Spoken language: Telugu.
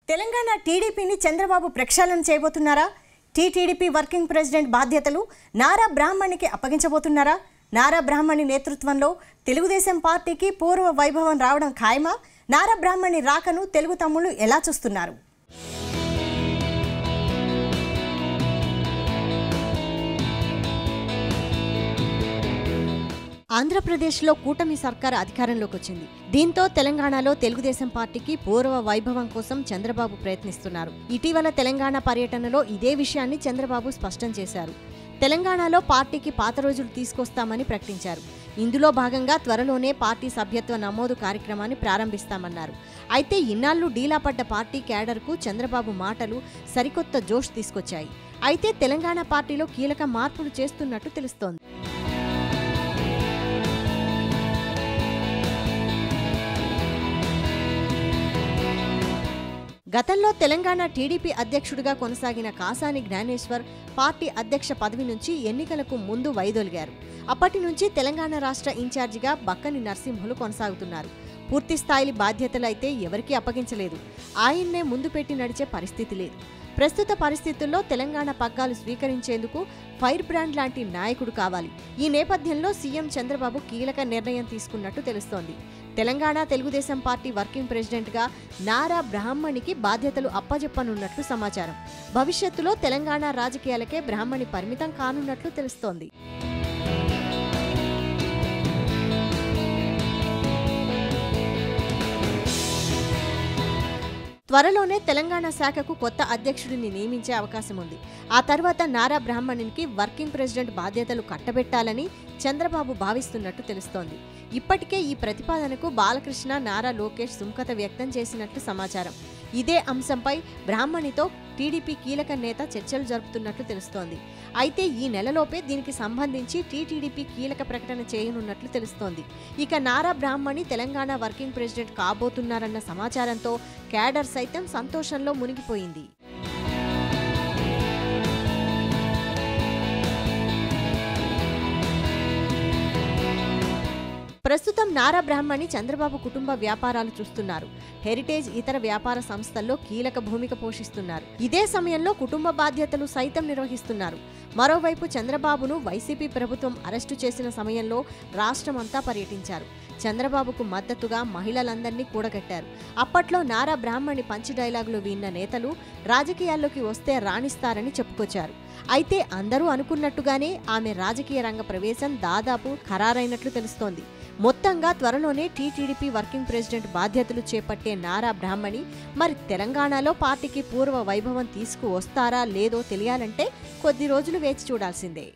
తెలంగాణ టీడీపీని చంద్రబాబు ప్రక్షాళన చేయబోతున్నారా? టీడీపీ వర్కింగ్ ప్రెసిడెంట్ బాధ్యతలు నారా బ్రాహ్మణికి అప్పగించబోతున్నారా? నారా బ్రాహ్మణి నేతృత్వంలో తెలుగుదేశం పార్టీకి పూర్వ వైభవం రావడం ఖాయమా? నారా బ్రాహ్మణి రాకను తెలుగు తమ్ముళ్ళు ఎలా చూస్తున్నారు? ఆంధ్రప్రదేశ్లో కూటమి సర్కార్ అధికారంలోకి వచ్చింది. దీంతో తెలంగాణలో తెలుగుదేశం పార్టీకి పూర్వ వైభవం కోసం చంద్రబాబు ప్రయత్నిస్తున్నారు. ఇటీవల తెలంగాణ పర్యటనలో ఇదే విషయాన్ని చంద్రబాబు స్పష్టం చేశారు. తెలంగాణలో పార్టీకి పాత రోజులు తీసుకొస్తామని ప్రకటించారు. ఇందులో భాగంగా త్వరలోనే పార్టీ సభ్యత్వ నమోదు కార్యక్రమాన్ని ప్రారంభిస్తామన్నారు. అయితే ఇన్నాళ్లు డీలా పడ్డ పార్టీ క్యాడర్కు చంద్రబాబు మాటలు సరికొత్త జోష్ తీసుకొచ్చాయి. అయితే తెలంగాణ పార్టీలో కీలక మార్పులు చేస్తున్నట్టు తెలుస్తోంది. గతంలో తెలంగాణ టీడీపీ అధ్యక్షుడిగా కొనసాగిన కాసాని జ్ఞానేశ్వర్ పార్టీ అధ్యక్ష పదవి నుంచి ఎన్నికలకు ముందు వైదొలిగారు. అప్పటి నుంచి తెలంగాణ రాష్ట్ర ఇన్ఛార్జిగా బక్కని నరసింహులు కొనసాగుతున్నారు. పూర్తిస్థాయి బాధ్యతలైతే ఎవరికీ అప్పగించలేదు. ఆయన్నే ముందు పెట్టి నడిచే పరిస్థితి లేదు. ప్రస్తుత పరిస్థితుల్లో తెలంగాణ పగ్గాలు స్వీకరించేందుకు ఫైర్ బ్రాండ్ లాంటి నాయకుడు కావాలి. ఈ నేపథ్యంలో సీఎం చంద్రబాబు కీలక నిర్ణయం తీసుకున్నట్టు తెలుస్తోంది. తెలంగాణ తెలుగుదేశం పార్టీ వర్కింగ్ ప్రెసిడెంట్గా నారా బ్రాహ్మణికి బాధ్యతలు అప్పజెప్పనున్నట్లు సమాచారం. భవిష్యత్తులో తెలంగాణ రాజకీయాలకే బ్రాహ్మణి పరిమితం కానున్నట్లు తెలుస్తోంది. త్వరలోనే తెలంగాణ శాఖకు కొత్త అధ్యక్షుడిని నియమించే అవకాశం ఉంది. ఆ తర్వాత నారా బ్రాహ్మణికి వర్కింగ్ ప్రెసిడెంట్ బాధ్యతలు కట్టబెట్టాలని చంద్రబాబు భావిస్తున్నట్టు తెలుస్తోంది. ఇప్పటికే ఈ ప్రతిపాదనకు బాలకృష్ణ, నారా లోకేష్ సుముఖత వ్యక్తం చేసినట్లు సమాచారం. ఇదే అంశంపై బ్రాహ్మణితో టీడీపీ కీలక నేత చర్చలు జరుపుతున్నట్లు తెలుస్తోంది. అయితే ఈ నెలలోపే దీనికి సంబంధించి టీడీపీ కీలక ప్రకటన చేయనున్నట్లు తెలుస్తోంది. ఇక నారా బ్రాహ్మణి తెలంగాణ వర్కింగ్ ప్రెసిడెంట్ కాబోతున్నారన్న సమాచారంతో క్యాడర్ సైతం సంతోషంలో మునిగిపోయింది. ప్రస్తుతం నారా బ్రాహ్మణి చంద్రబాబు కుటుంబ వ్యాపారాలు చూస్తున్నారు. హెరిటేజ్ ఇతర వ్యాపార సంస్థల్లో కీలక భూమిక పోషిస్తున్నారు. ఇదే సమయంలో కుటుంబ బాధ్యతలు సైతం నిర్వహిస్తున్నారు. మరోవైపు చంద్రబాబును వైసీపీ ప్రభుత్వం అరెస్టు చేసిన సమయంలో రాష్ట్రమంతా పర్యటించారు. చంద్రబాబుకు మద్దతుగా మహిళలందరినీ కూడగట్టారు. అప్పట్లో నారా బ్రాహ్మణి పంచి డైలాగులు విన్న నేతలు రాజకీయాల్లోకి వస్తే రాణిస్తారని చెప్పుకొచ్చారు. అయితే అందరూ అనుకున్నట్టుగానే ఆమె రాజకీయ రంగ ప్రవేశం దాదాపు ఖరారైనట్లు తెలుస్తోంది. మొత్తంగా త్వరలోనే టీడీపీ వర్కింగ్ ప్రెసిడెంట్ బాధ్యతలు చేపట్టే నారా బ్రాహ్మణి మరి తెలంగాణలో పార్టీకి పూర్వ వైభవం తీసుకువస్తారా లేదో తెలియాలంటే కొద్ది రోజులు వేచి చూడాల్సిందే.